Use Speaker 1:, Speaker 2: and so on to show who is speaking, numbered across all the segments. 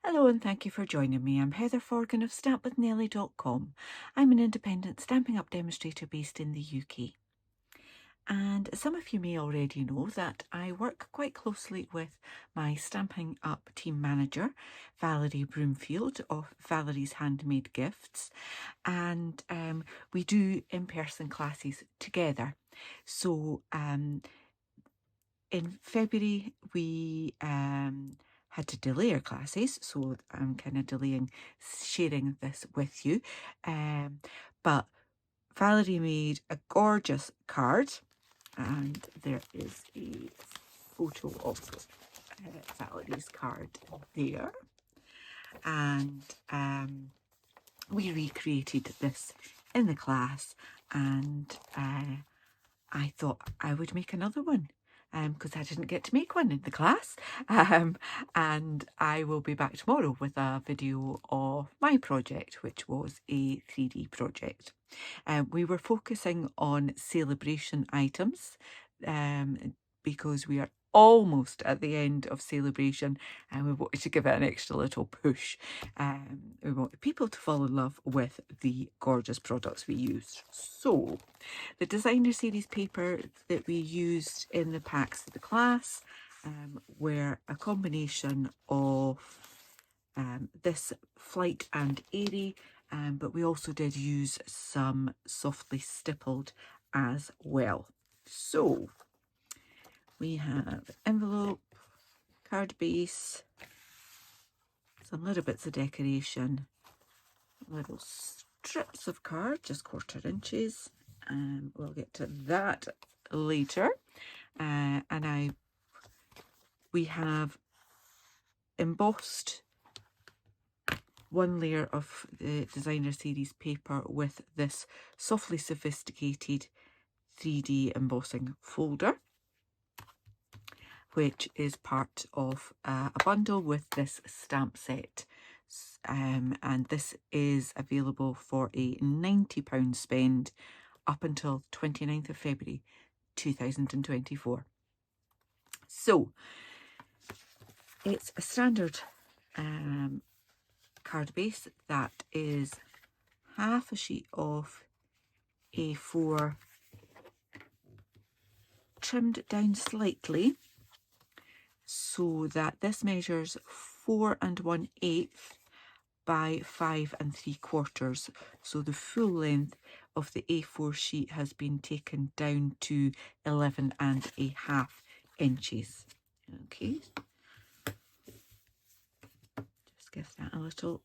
Speaker 1: Hello and thank you for joining me. I'm Heather Forgan of stampwithnellie.com. I'm an independent Stampin' Up demonstrator based in the UK. And some of you may already know that I work quite closely with my Stampin' Up team manager, Valerie Broomfield of Valerie's Handmade Gifts. And we do in-person classes together. So in February, we had to delay our classes, so I'm kind of delaying sharing this with you. But Valerie made a gorgeous card, and there is a photo of Valerie's card there. And we recreated this in the class, and I thought I would make another one because I didn't get to make one in the class. And I will be back tomorrow with a video of my project, which was a 3D project. We were focusing on Sale-A-Bration items because we are almost at the end of Sale-A-Bration and we wanted to give it an extra little push. We wanted people to fall in love with the gorgeous products we used. So the designer series paper that we used in the packs for the class were a combination of this Flight Airy, but we also did use some softly stippled as well. So we have envelope, card base, some little bits of decoration, little strips of card, just 1/4 inches. We'll get to that later. We have embossed one layer of the designer series paper with this softly sophisticated 3D embossing folder, which is part of a bundle with this stamp set. And this is available for a £90 spend up until 29th of February 2024. So it's a standard card base that is half a sheet of A4 trimmed down slightly so that this measures 4 1/8 by 5 3/4. So the full length of the A4 sheet has been taken down to 11.5 inches. Okay, just give that a little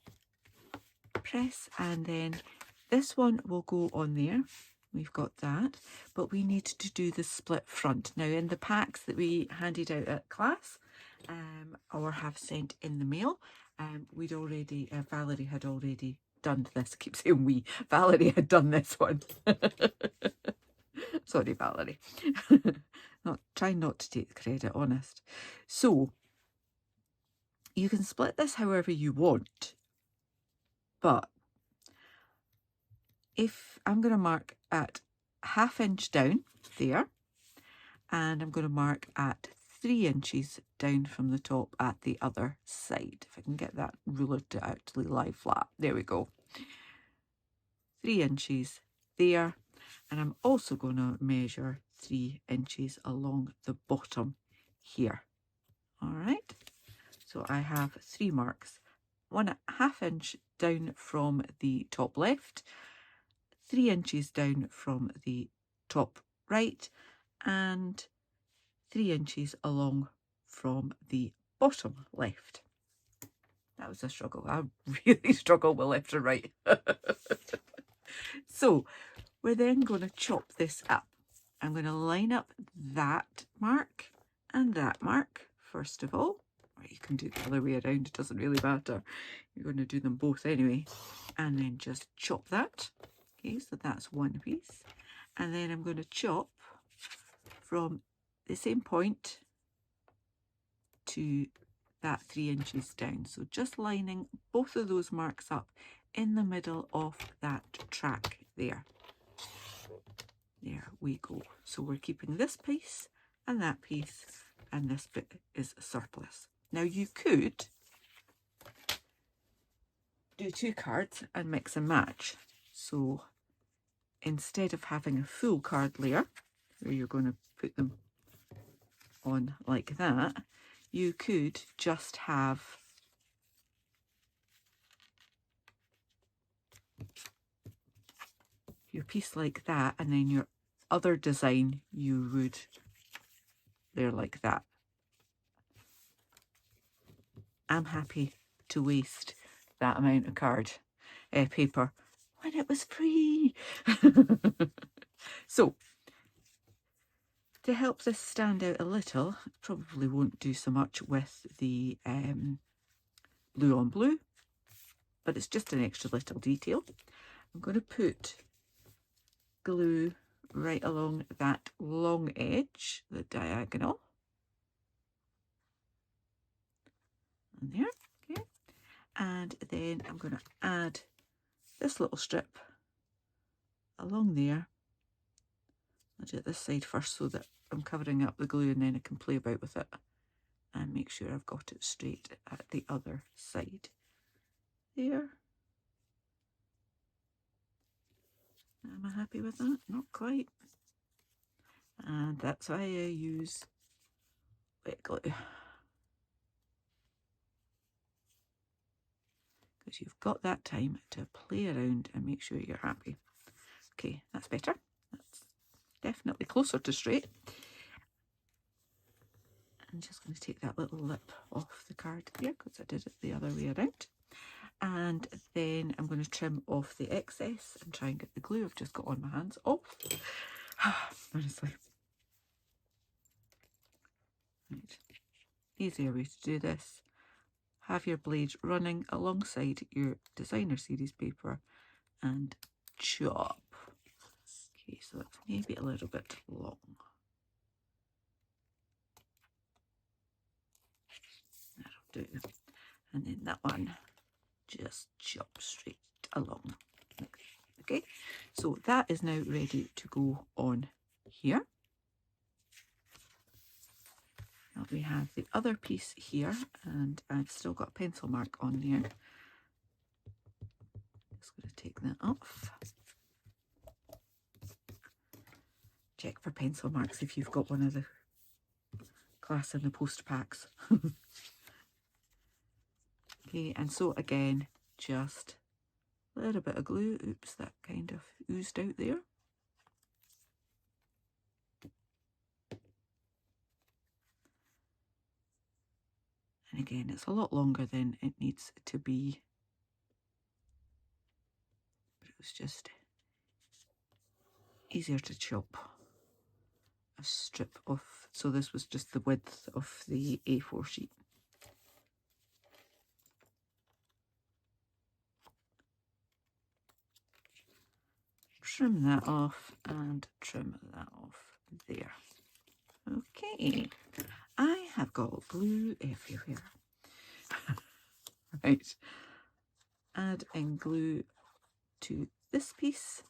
Speaker 1: press, and then this one will go on there. We've got that, but we need to do the split front. Now in the packs that we handed out at class or have sent in the mail, we'd already, Valerie had already done this. I keep saying we, Valerie had done this one. Sorry, Valerie. Try not to take the credit, honest. So you can split this however you want, but if I'm going to mark at 1/2 inch down there, and I'm going to mark at 3 inches down from the top at the other side. If I can get that ruler to actually lie flat. There we go. 3 inches there, and I'm also going to measure 3 inches along the bottom here. All right, so I have 3 marks, 1/2 inch down from the top left, 3 inches down from the top right, and 3 inches along from the bottom left. That was a struggle. I really struggle with left and right. So we're then going to chop this up. I'm going to line up that mark and that mark first of all, or you can do the other way around, it doesn't really matter. You're going to do them both anyway, and then just chop that. Okay, so that's one piece, and then I'm going to chop from the same point to that 3 inches down. So just lining both of those marks up in the middle of that track there. There we go. So we're keeping this piece and that piece, and this bit is surplus. Now you could do 2 cards and mix and match. So instead of having a full card layer where you're going to put them on like that, you could just have your piece like that, and then your other design you would layer like that. I'm happy to waste that amount of paper when it was free. So to help this stand out a little, probably won't do so much with the blue on blue, but it's just an extra little detail. I'm going to put glue right along that long edge, the diagonal. And there, okay. And then I'm going to add this little strip along there. I'll do it this side first so that I'm covering up the glue, and then I can play about with it and make sure I've got it straight at the other side. There. Am I happy with that? Not quite. And that's why I use wet glue. Because you've got that time to play around and make sure you're happy. Okay, that's better. That's definitely closer to straight. I'm just going to take that little lip off the card here because I did it the other way around. And then I'm going to trim off the excess and try and get the glue I've just got on my hands off. Honestly. Right. Easier way to do this. Have your blade running alongside your designer series paper and chop. Okay, so that's maybe a little bit long. That'll do. And then that one, just chop straight along. Okay, so that is now ready to go on here. Now we have the other piece here, and I've still got a pencil mark on there. Just going to take that off. Check for pencil marks if you've got one of the class in the post packs. Okay, and so again, just a little bit of glue. Oops, that kind of oozed out there. And again, it's a lot longer than it needs to be. But it was just easier to chop a strip off. So this was just the width of the A4 sheet. Trim that off and trim that off there. Okay, I have got glue everywhere. Right, add in glue to this piece.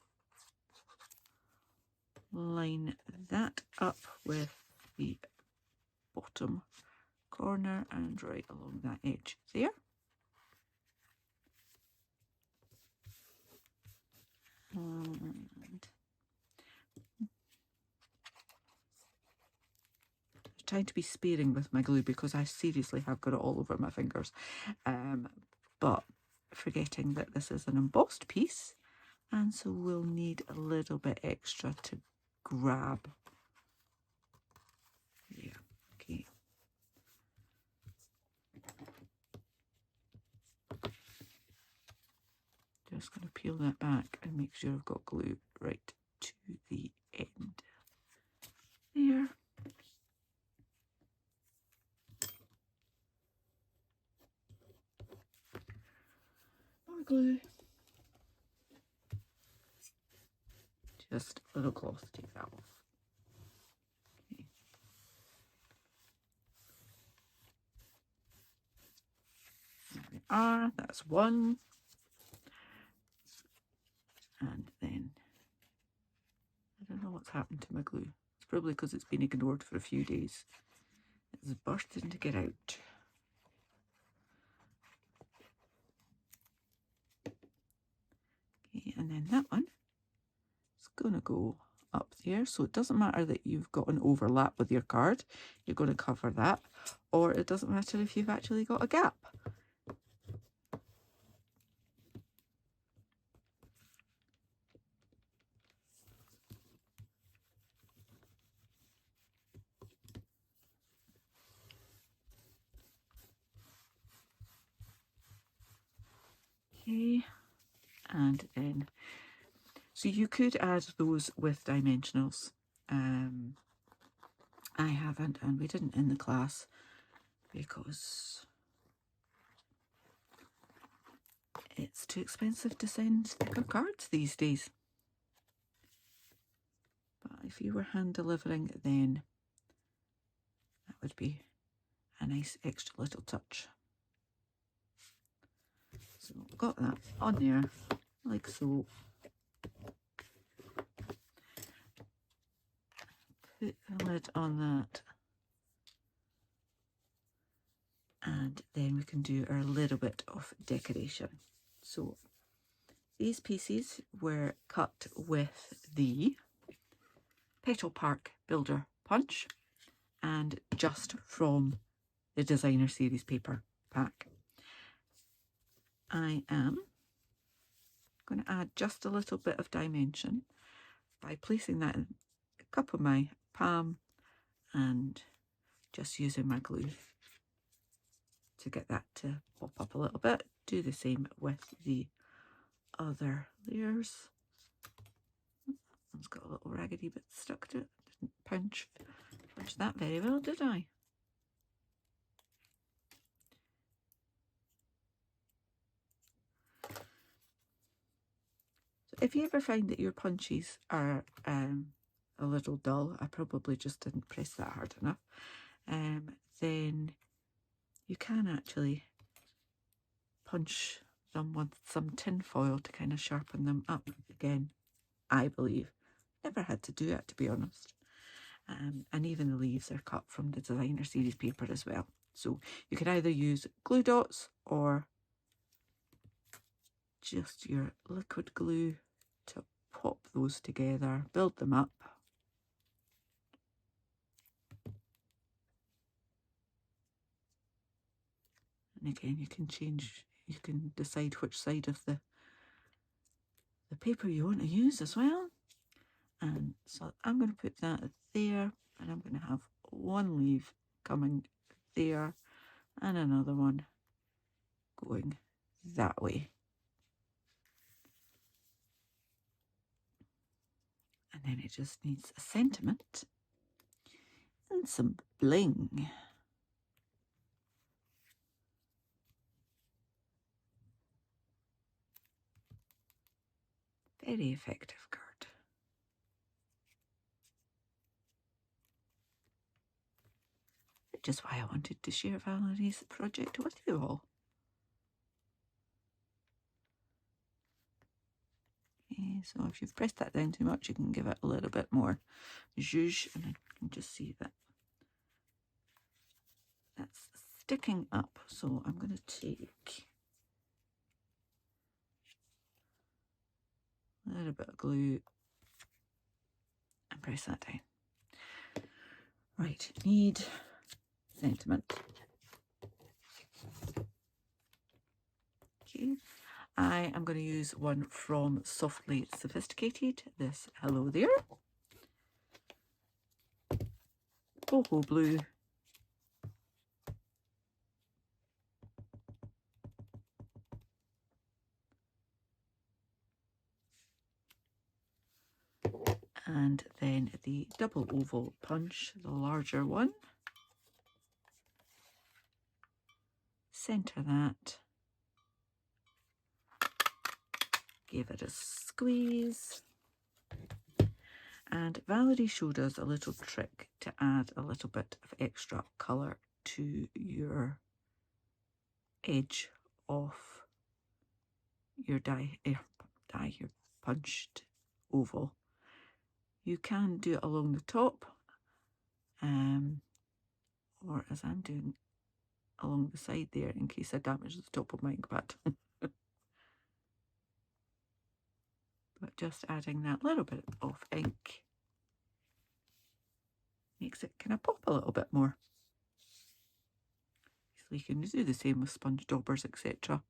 Speaker 1: Line that up with the bottom corner and right along that edge there. And I'm trying to be sparing with my glue because I seriously have got it all over my fingers. But forgetting that this is an embossed piece, and so we'll need a little bit extra to grab. Yeah, okay. Just going to peel that back and make sure I've got glue right to the end. There. More glue. Just a little cloth to take that off. Okay. There we are, that's one. And then, I don't know what's happened to my glue. It's probably because it's been ignored for a few days. It's bursting to get out. And then that one is going to go up there. So it doesn't matter that you've got an overlap with your card. You're going to cover that. Or it doesn't matter if you've actually got a gap. Okay, and then, so you could add those with dimensionals. I haven't, and we didn't in the class because it's too expensive to send sticker cards these days. But if you were hand delivering, then that would be a nice extra little touch. So I've got that on there, like so. Put the lid on that. And then we can do our little bit of decoration. So these pieces were cut with the Petal Park Builder Punch and just from the Designer Series paper pack. I am going to add just a little bit of dimension by placing that in the cup of my palm and just using my glue to get that to pop up a little bit. Do the same with the other layers. One's got a little raggedy bit stuck to it. Didn't punch that very well, did I? So if you ever find that your punches are a little dull, I probably just didn't press that hard enough, then you can actually punch them with some tin foil to kind of sharpen them up again, I believe. Never had to do it, to be honest. And even the leaves are cut from the Designer Series paper as well. So you can either use glue dots or just your liquid glue to pop those together, build them up. And again, you can decide which side of the paper you want to use as well. And so I'm going to put that there, and I'm going to have one leaf coming there and another one going that way. And then it just needs a sentiment and some bling. Very effective card. Which is why I wanted to share Valerie's project with you all. Okay, so if you've pressed that down too much, you can give it a little bit more zhuzh, and I can just see that that's sticking up. So I'm going to take a little bit of glue and press that down. Right, need sentiment. Okay, I am going to use one from Softly Sophisticated, this Hello There. Boho Blue. And then the double oval punch, the larger one. Center that. Give it a squeeze. And Valerie showed us a little trick to add a little bit of extra colour to your edge of your your punched oval. You can do it along the top, or as I'm doing along the side there in case I damage the top of my ink pad. just adding that little bit of ink makes it kind of pop a little bit more. So you can do the same with sponge daubers, etc.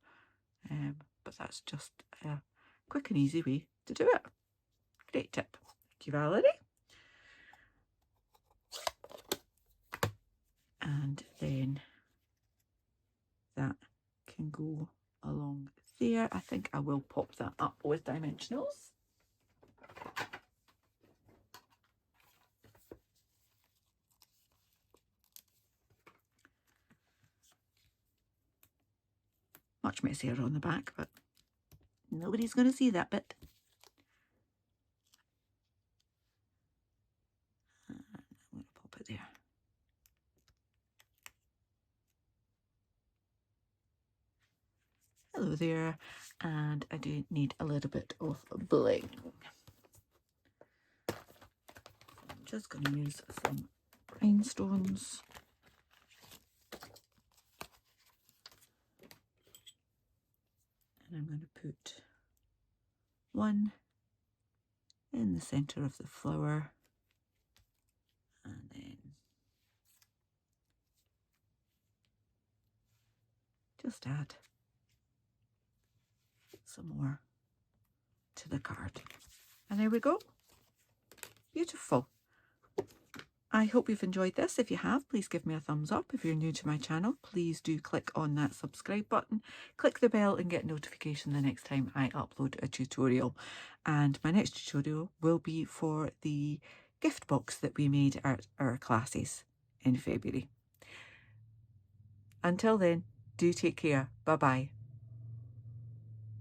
Speaker 1: But that's just a quick and easy way to do it. Great tip. Thank you, Valerie. And then that can go along there. I think I will pop that up with dimensionals. Much messier on the back, but nobody's going to see that bit. And I'm going to pop it there. Hello there, and I do need a little bit of bling. I'm just going to use some rhinestones. And I'm going to put one in the center of the flower, and then just add some more to the card. And there we go. Beautiful. I hope you've enjoyed this. If you have, please give me a thumbs up. If you're new to my channel, please do click on that subscribe button, click the bell and get notification the next time I upload a tutorial. And my next tutorial will be for the gift box that we made at our classes in February. Until then, do take care. Bye-bye.